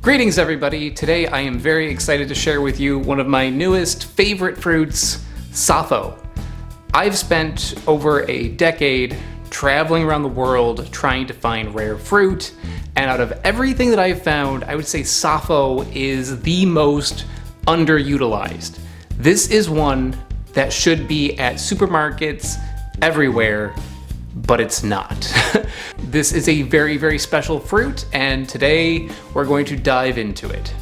Greetings everybody! Today I am very excited to share with you one of my newest favorite fruits, Safou. I've spent over a decade traveling around the world trying to find rare fruit, and out of everything that I've found, I would say Safou is the most underutilized. This is one that should be at supermarkets everywhere, but it's not. This is a very, very special fruit, and today we're going to dive into it.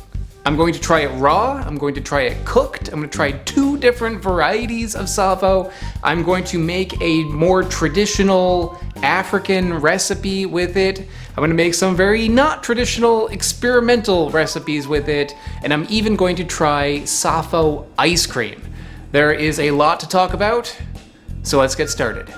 I'm going to try it raw, I'm going to try it cooked, I'm going to try 2 different varieties of Safou. I'm going to make a more traditional African recipe with it. I'm going to make some very not traditional experimental recipes with it, and I'm even going to try Safou ice cream. There is a lot to talk about, so let's get started.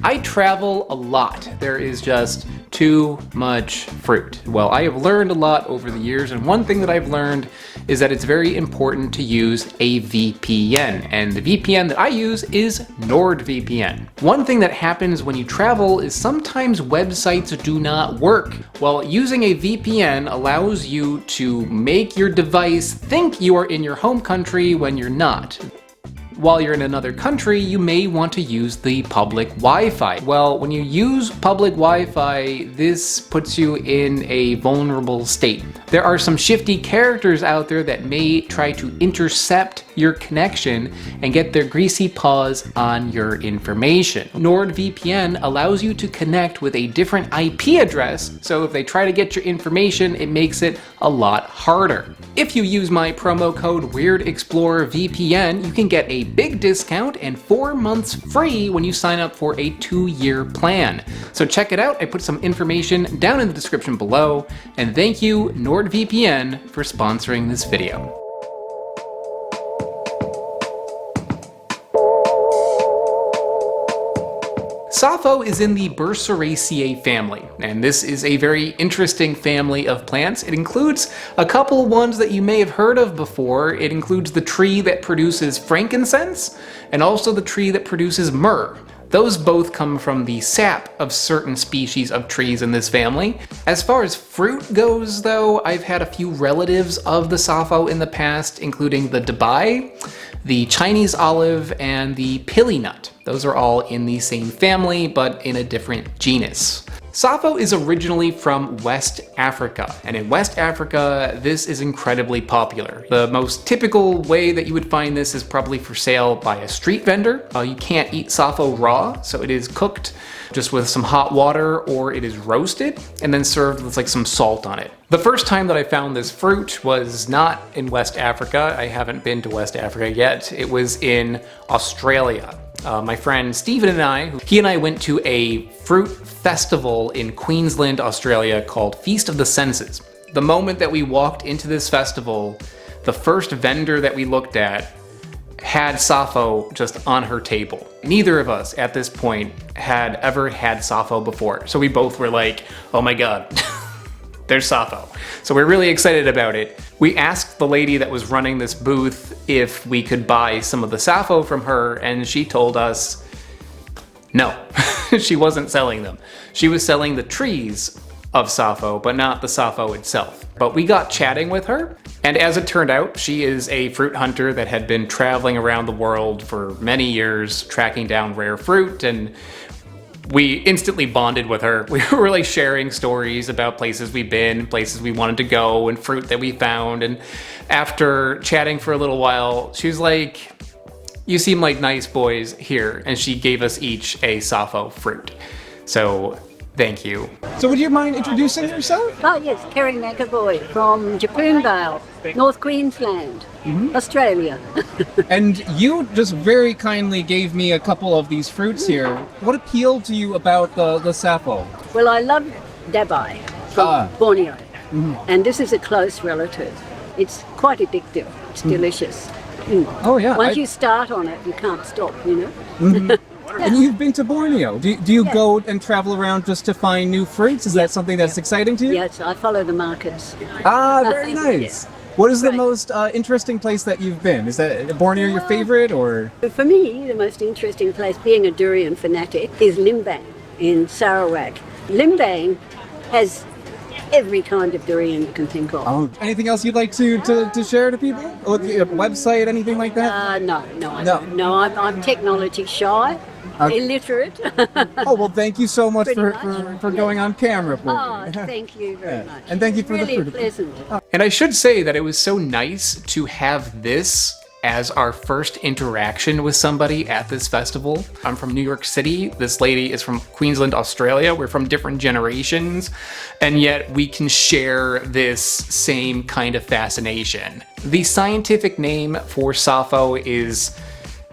I travel a lot. There is just too much fruit. Well, I have learned a lot over the years, and one thing that I've learned is that it's very important to use a VPN, and the VPN that I use is NordVPN. One thing that happens when you travel is sometimes websites do not work. Well, using a VPN allows you to make your device think you are in your home country when you're not. While you're in another country, you may want to use the public Wi-Fi. Well, when you use public Wi-Fi, this puts you in a vulnerable state. There are some shifty characters out there that may try to intercept your connection and get their greasy paws on your information. NordVPN allows you to connect with a different IP address, so if they try to get your information, it makes it a lot harder. If you use my promo code WeirdExplorerVPN, you can get a big discount and 4 months free when you sign up for a 2-year plan. So check it out. I put some information down in the description below, and thank you NordVPN for sponsoring this video. Safou is in the Burseraceae family, and this is a very interesting family of plants. It includes a couple ones that you may have heard of before. It includes the tree that produces frankincense, and also the tree that produces myrrh. Those both come from the sap of certain species of trees in this family. As far as fruit goes, though, I've had a few relatives of the Safou in the past, including the dabai, the Chinese olive, and the pili nut. Those are all in the same family, but in a different genus. Safou is originally from West Africa, and in West Africa, this is incredibly popular. The most typical way that you would find this is probably for sale by a street vendor. You can't eat Safou raw, so it is cooked just with some hot water, or it is roasted and then served with like some salt on it. The first time that I found this fruit was not in West Africa. I haven't been to West Africa yet. It was in Australia. My friend Steven and he and I went to a fruit festival in Queensland, Australia called Feast of the Senses. The moment that we walked into this festival, the first vendor that we looked at had Safou just on her table. Neither of us at this point had ever had Safou before, so we both were like, oh my god, there's Safou. So we're really excited about it. We asked the lady that was running this booth if we could buy some of the Safou from her, and she told us no. She wasn't selling them. She was selling the trees of Safou, but not the Safou itself. But we got chatting with her, and as it turned out, she is a fruit hunter that had been traveling around the world for many years, tracking down rare fruit, and we instantly bonded with her. We were really sharing stories about places we've been, places we wanted to go, and fruit that we found. And after chatting for a little while, she was like, you seem like nice boys here. And she gave us each a Safou fruit. So thank you. So would you mind introducing yourself? Oh yes, Kerry McAvoy from Japoondale, North Queensland, Australia. And you just very kindly gave me a couple of these fruits here. What appealed to you about the Safou? Well, I love dabai from Borneo, and this is a close relative. It's quite addictive. It's delicious. Oh yeah. Once you start on it, you can't stop, you know. And you've been to Borneo. Do you go and travel around just to find new fruits? Is that something that's exciting to you? Yes, I follow the markets. Ah, very nice. What is the most interesting place that you've been? Is that Borneo your favorite, or? For me, the most interesting place, being a durian fanatic, is Limbang in Sarawak. Limbang has every kind of durian you can think of. Oh, anything else you'd like to share to people? Or the website, anything like that? No. I'm technology shy, illiterate. Oh, well, thank you so much Pretty for, much. for going on camera for Oh, me. thank you very much. And thank you for really the food. pleasant. And I should say that it was so nice to have this as our first interaction with somebody at this festival. I'm from New York City. This lady is from Queensland, Australia. We're from different generations, and yet we can share this same kind of fascination. The scientific name for Safou is,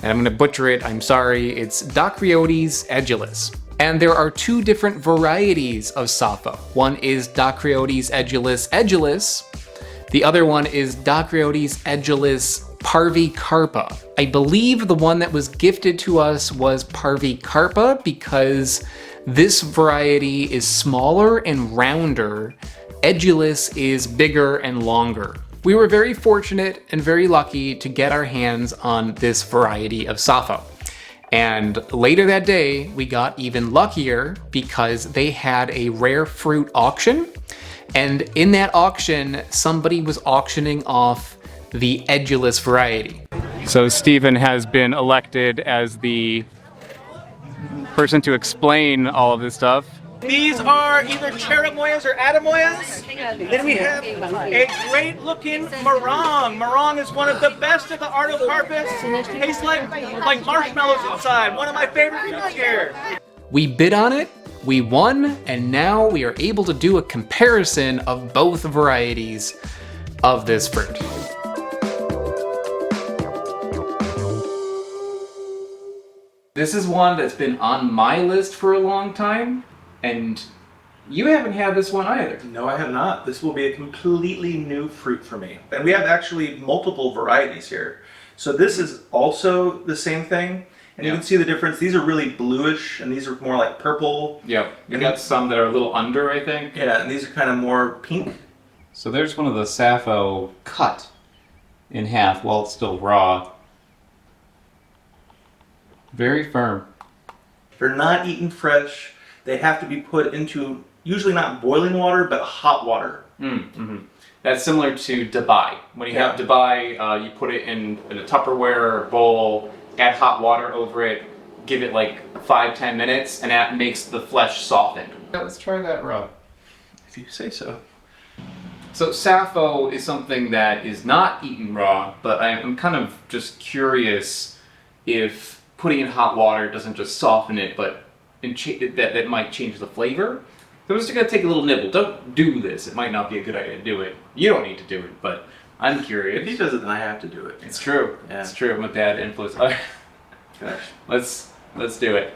and I'm gonna butcher it, I'm sorry, it's Dacryodes edulis. And there are two different varieties of Safou. One is Dacryodes edulis. The other one is Dacryodes edulis parvicarpa. I believe the one that was gifted to us was parvicarpa because this variety is smaller and rounder. Edulis is bigger and longer. We were very fortunate and very lucky to get our hands on this variety of Safou. And later that day, we got even luckier because they had a rare fruit auction. And in that auction, somebody was auctioning off the edulis variety. So Stephen has been elected as the person to explain all of this stuff. These are either cherimoyas or atamoyas. Then we have a great looking marang. Marang is one of the best of the artocarpus. Tastes like marshmallows inside. One of my favorite fruits here. We bid on it, we won, and now we are able to do a comparison of both varieties of this fruit. This is one that's been on my list for a long time, and you haven't had this one either. No, I have not. This will be a completely new fruit for me. And we have actually multiple varieties here. So this is also the same thing. And you can see the difference. These are really bluish, and these are more like purple. Yep, you got some that are a little under, I think. Yeah, and these are kind of more pink. So there's one of the Safou cut in half while it's still raw. Very firm. They're not eaten fresh. They have to be put into, usually not boiling water, but hot water. That's similar to Dubai. When you have Dubai, you put it in a Tupperware bowl, add hot water over it, give it like 5-10 minutes, and that makes the flesh soften. Let's try that raw. If you say so. So Safou is something that is not eaten raw, but I'm kind of just curious if putting in hot water doesn't just soften it, but that might change the flavor. So I'm just gonna take a little nibble. Don't do this. It might not be a good idea to do it. You don't need to do it, but I'm curious. If he does it, then I have to do it. It's true. Yeah. It's true. I'm a bad influence. Gosh. Let's do it.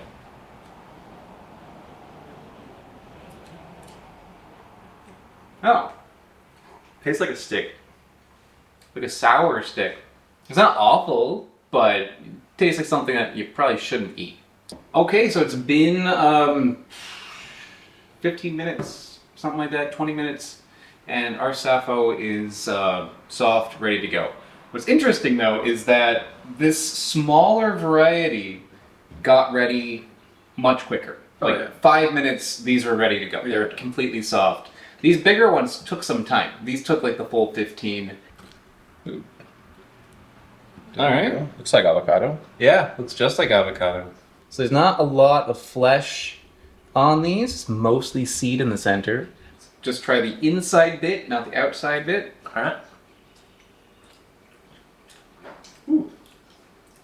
Oh, Tastes like a stick. like a sour stick. It's not awful, but it tastes like something that you probably shouldn't eat. Okay, so it's been 15 minutes, something like that, 20 minutes, and our Safou is soft, ready to go. What's interesting though is that this smaller variety got ready much quicker. Like 5 minutes, these were ready to go. They're completely soft. These bigger ones took some time. These took like the full 15. Ooh. All right. Looks like avocado. Yeah, looks just like avocado. So there's not a lot of flesh on these. It's mostly seed in the center. Just try the inside bit, not the outside bit. All right.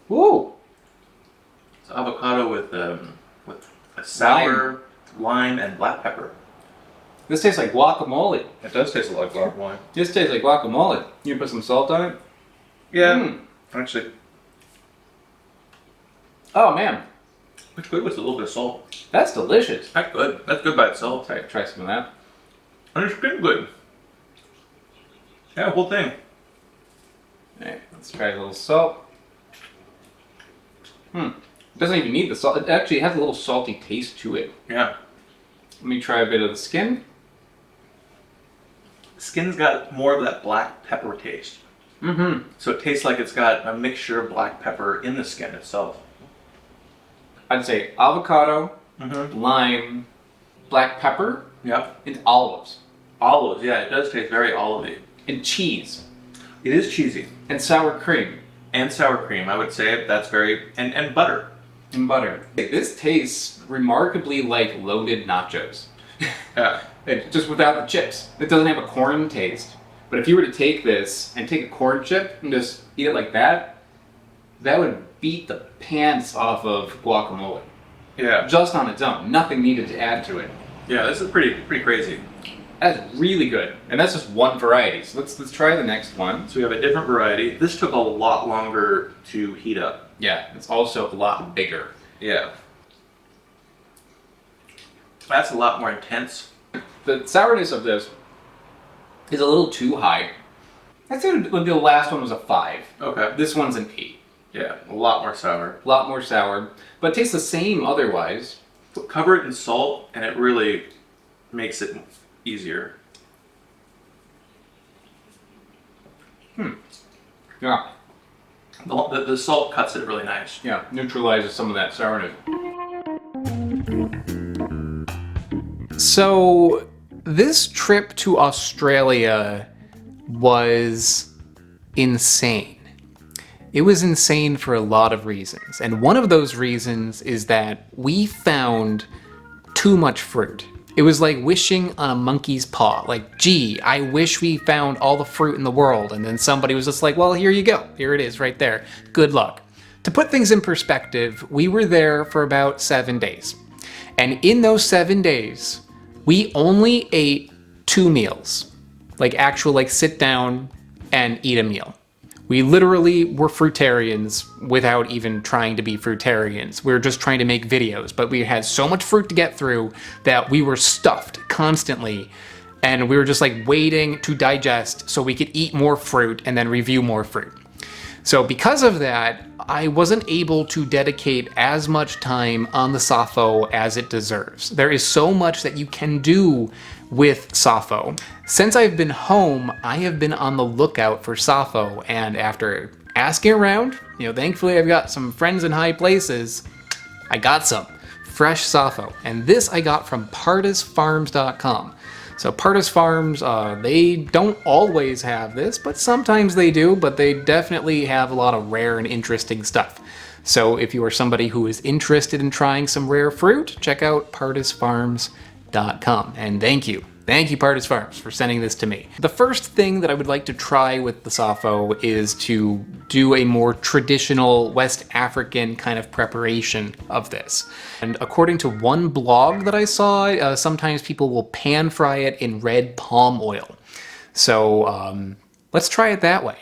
Ooh. It's avocado with a sour lime and black pepper. This tastes like guacamole. It does taste like guacamole. This tastes like guacamole. You put some salt on it? Yeah. Actually, Oh man, it's good with a little bit of salt. that's delicious. That's good. That's good by itself. Try some of that. And it's good. Yeah, whole thing. Alright, let's try a little salt. It doesn't even need the salt. It actually has a little salty taste to it. Yeah. Let me try a bit of the skin. Skin's got more of that black pepper taste. So it tastes like it's got a mixture of black pepper in the skin itself. I'd say avocado, lime, black pepper, Yep. and olives, Olives, yeah, it does taste very olivey. and cheese, It is cheesy. and sour cream, And sour cream, I would say that's very, and butter. and butter. This tastes remarkably like loaded nachos. Yeah. Just without the chips. It doesn't have a corn taste. But if you were to take this and take a corn chip and just eat it like that, that would beat the pants off of guacamole. Yeah. Just on its own. Nothing needed to add to it. Yeah, this is pretty crazy. That's really good. And that's just one variety. So let's try the next one. So we have a different variety. This took a lot longer to heat up. Yeah, it's also a lot bigger. Yeah. That's a lot more intense. The sourness of this is a little too high. I'd say the last one was a 5. Okay. This one's an 8. Yeah, a lot more sour. A lot more sour, but it tastes the same otherwise. Cover it in salt, and it really makes it easier. Yeah, The salt cuts it really nice. yeah, neutralizes some of that sourness. So, this trip to Australia was insane. It was insane for a lot of reasons, and one of those reasons is that we found too much fruit. It was like wishing on a monkey's paw. Like, gee, I wish we found all the fruit in the world, and then somebody was just like, well, here you go. Here it is right there. Good luck. To put things in perspective, we were there for about 7 days. And in those 7 days, we only ate 2 meals. Like actual, like sit down and eat a meal. We literally were fruitarians without even trying to be fruitarians. We were just trying to make videos, but we had so much fruit to get through that we were stuffed constantly. And we were just like waiting to digest so we could eat more fruit and then review more fruit. So because of that, I wasn't able to dedicate as much time on the Safou as it deserves. There is so much that you can do with Safou. Since I've been home, I have been on the lookout for Safou, and after asking around, thankfully I've got some friends in high places, I got some fresh Safou. And this I got from pardisfarms.com. So Pardis Farms, they don't always have this, but sometimes they do, but they definitely have a lot of rare and interesting stuff. So if you are somebody who is interested in trying some rare fruit, check out pardisfarms.com. And thank you, Pardis Farms, for sending this to me. The first thing that I would like to try with the Safou is to do a more traditional West African kind of preparation of this. And according to one blog that I saw, sometimes people will pan fry it in red palm oil. So let's try it that way.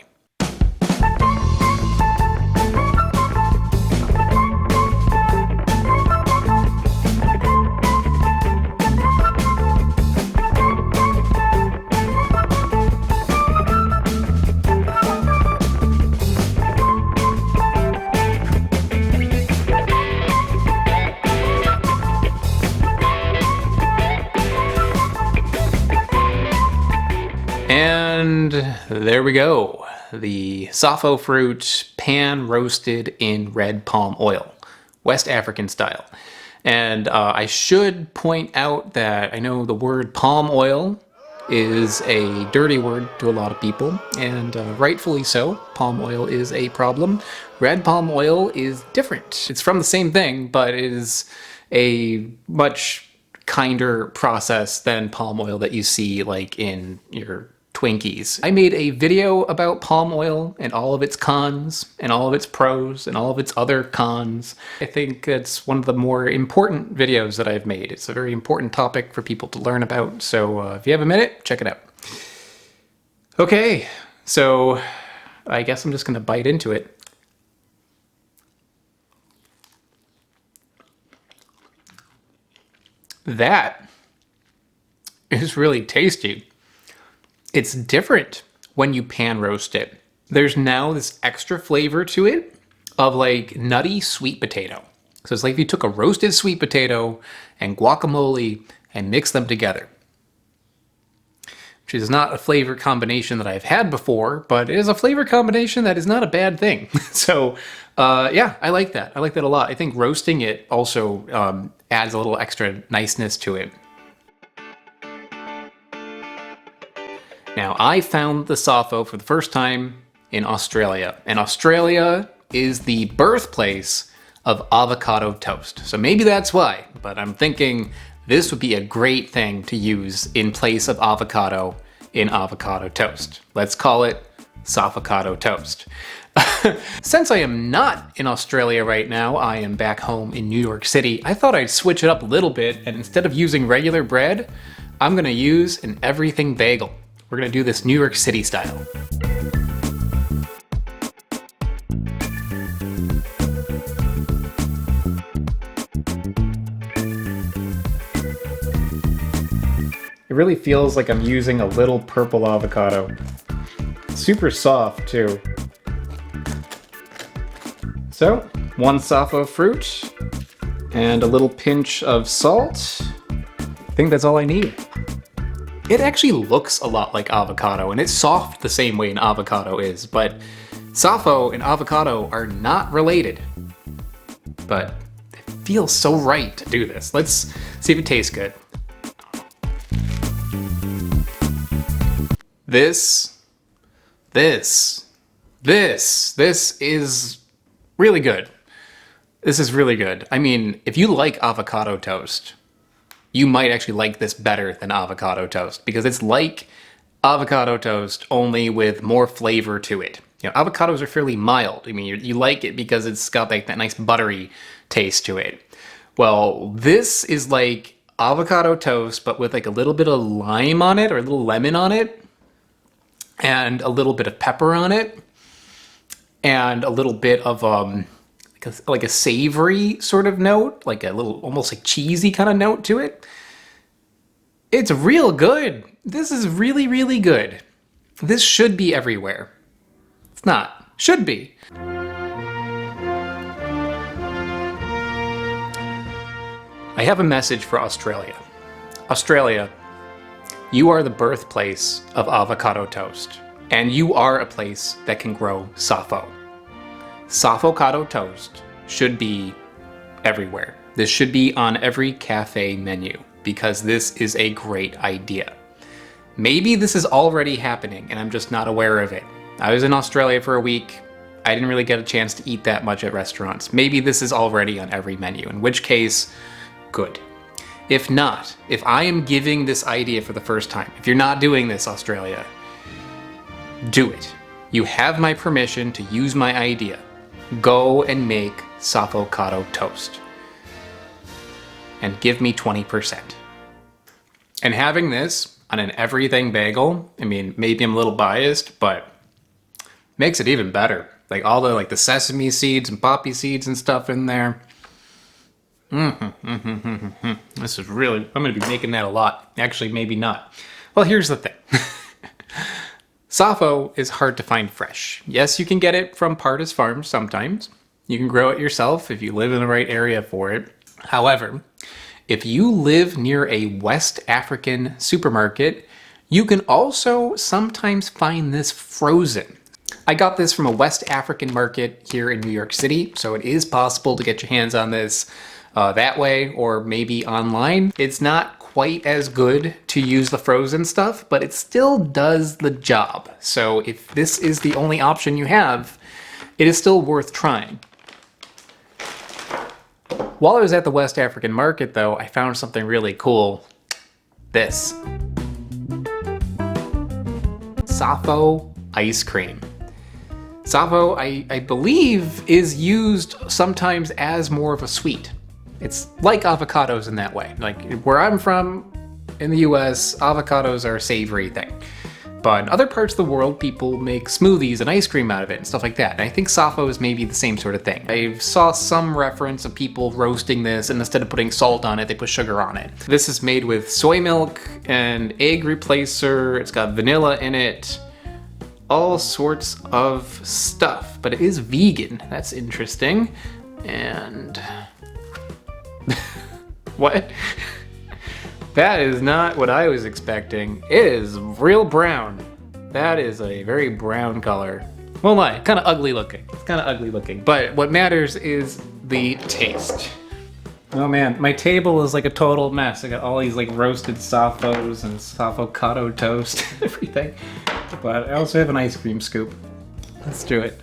And there we go. The Safou fruit pan roasted in red palm oil, West African style. And I should point out that I know the word palm oil is a dirty word to a lot of people, and rightfully so. Palm oil is a problem. Red palm oil is different. It's from the same thing, but it is a much kinder process than palm oil that you see like in your Twinkies. I made a video about palm oil and all of its cons and all of its pros and all of its other cons. I think it's one of the more important videos that I've made. It's a very important topic for people to learn about. So if you have a minute, check it out. Okay, so I guess I'm just gonna bite into it. That is really tasty. It's different when you pan roast it. There's now this extra flavor to it of like nutty sweet potato. So it's like if you took a roasted sweet potato and guacamole and mixed them together. Which is not a flavor combination that I've had before, but it is a flavor combination that is not a bad thing. So yeah, I like that. I like that a lot. I think roasting it also adds a little extra niceness to it. Now, I found the Safou for the first time in Australia, and Australia is the birthplace of avocado toast. So maybe that's why, but I'm thinking this would be a great thing to use in place of avocado in avocado toast. Let's call it Safoucado toast. Since I am not in Australia right now, I am back home in New York City, I thought I'd switch it up a little bit, and instead of using regular bread, I'm gonna use an everything bagel. We're gonna do this New York City style. It really feels like I'm using a little purple avocado. Super soft too. So, 1 Safou fruit and a little pinch of salt. I think that's all I need. It actually looks a lot like avocado, and it's soft the same way an avocado is, but Safou and avocado are not related. But it feels so right to do this. Let's see if it tastes good. This is really good. This is really good. I mean, if you like avocado toast, you might actually like this better than avocado toast because it's like avocado toast only with more flavor to it. You know, avocados are fairly mild. I mean, you like it because it's got like that nice buttery taste to it. Well, this is like avocado toast, but with like a little bit of lime on it or a little lemon on it and a little bit of pepper on it and a little bit of like a savory sort of note, like a little almost like cheesy kind of note to it. It's real good. This is really, really good. This should be everywhere. It's not. Should be. I have a message for Australia. Australia, you are the birthplace of avocado toast, and you are a place that can grow Safou. Safoucado toast should be everywhere. This should be on every cafe menu because this is a great idea. Maybe this is already happening and I'm just not aware of it. I was in Australia for a week. I didn't really get a chance to eat that much at restaurants. Maybe this is already on every menu, in which case, good. If not, if I am giving this idea for the first time, if you're not doing this, Australia, do it. You have my permission to use my idea. Go and make Safoucado toast. And give me 20%. And having this on an everything bagel, I mean, maybe I'm a little biased, but makes it even better. Like all the the sesame seeds and poppy seeds and stuff in there. This is really, I'm gonna be making that a lot. Actually, maybe not. Well, here's the thing. Safou is hard to find fresh. Yes, you can get it from Partis Farms sometimes. You can grow it yourself if you live in the right area for it. However, if you live near a West African supermarket, you can also sometimes find this frozen. I got this from a West African market here in New York City, so it is possible to get your hands on this that way or maybe online. It's not quite as good to use the frozen stuff, but it still does the job. So if this is the only option you have, it is still worth trying. While I was at the West African market though, I found something really cool. This. Safou ice cream. Safou, I believe, is used sometimes as more of a sweet. It's like avocados in that way. Like where I'm from in the US, avocados are a savory thing. But in other parts of the world, people make smoothies and ice cream out of it and stuff like that. And I think Safou is maybe the same sort of thing. I saw some reference of people roasting this, and instead of putting salt on it, they put sugar on it. This is made with soy milk and egg replacer. It's got vanilla in it. All sorts of stuff, but it is vegan. That's interesting. And what? That is not what I was expecting. It is real brown. That is a very brown color. Well, not kind of ugly looking. It's kind of ugly looking. But what matters is the taste. Oh man, my table is like a total mess. I got all these like roasted Safos and Safoucado toast, everything. But I also have an ice cream scoop. Let's do it.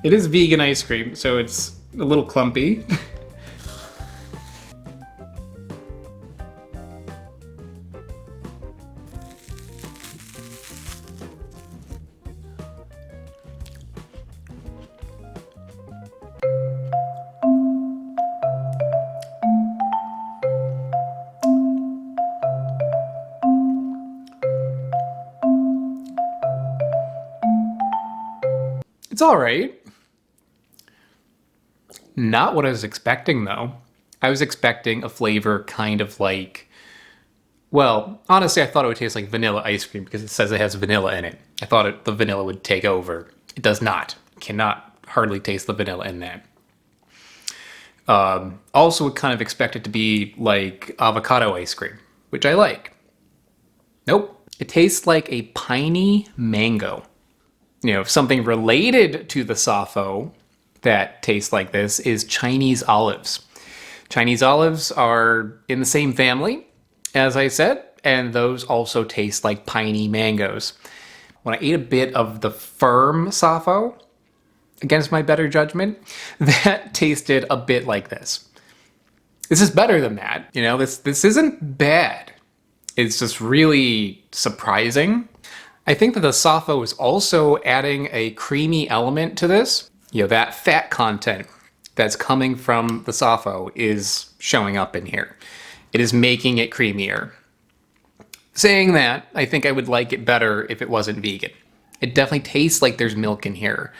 It is vegan ice cream, so it's a little clumpy. It's all right. Not what I was expecting, though. I was expecting a flavor kind of like... Well, honestly, I thought it would taste like vanilla ice cream because it says it has vanilla in it. I thought the vanilla would take over. It does not. Cannot hardly taste the vanilla in that. Also would kind of expect it to be like avocado ice cream, which I like. Nope. It tastes like a piney mango. You know, something related to the Safou that tastes like this is Chinese olives. Chinese olives are in the same family, as I said, and those also taste like piney mangoes. When I ate a bit of the firm Safou, against my better judgment, that tasted a bit like this. This is better than that. You know, this isn't bad. It's just really surprising. I think that the Safou is also adding a creamy element to this. You know, that fat content that's coming from the Safou is showing up in here. It is making it creamier. Saying that, I think I would like it better if it wasn't vegan. It definitely tastes like there's milk in here,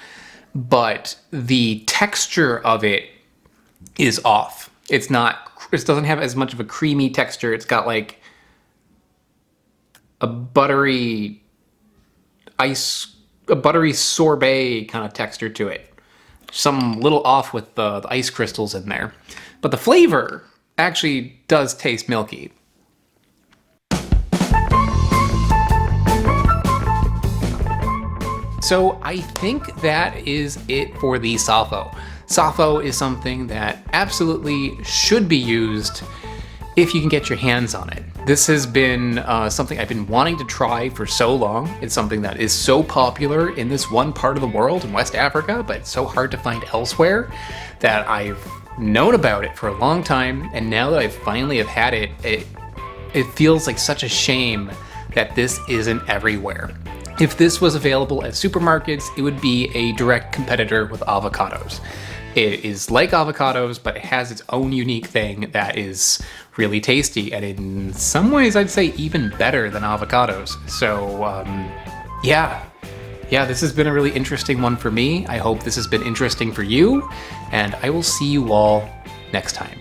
but the texture of it is off. It doesn't have as much of a creamy texture. It's got like a buttery sorbet kind of texture to it. Something a little off with the ice crystals in there. But the flavor actually does taste milky. So I think that is it for the Safou. Safou is something that absolutely should be used if you can get your hands on it. This has been something I've been wanting to try for so long. It's something that is so popular in this one part of the world, in West Africa, but it's so hard to find elsewhere that I've known about it for a long time, and now that I finally have had it, it feels like such a shame that this isn't everywhere. If this was available at supermarkets, it would be a direct competitor with avocados. It is like avocados, but it has its own unique thing that is really tasty, and in some ways I'd say even better than avocados. So yeah, this has been a really interesting one for me. I hope this has been interesting for you, and I will see you all next time.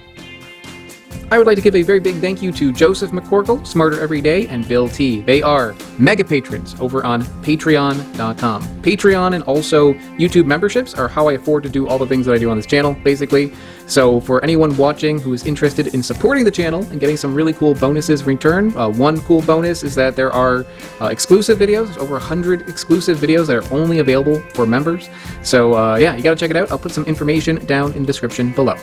I would like to give a very big thank you to Joseph McCorkle, Smarter Every Day, and Bill T. They are mega patrons over on patreon.com. Patreon and also YouTube memberships are how I afford to do all the things that I do on this channel, basically. So for anyone watching who is interested in supporting the channel and getting some really cool bonuses in return, one cool bonus is that there are exclusive videos. There's over 100 exclusive videos that are only available for members. So yeah, you gotta check it out. I'll put some information down in the description below.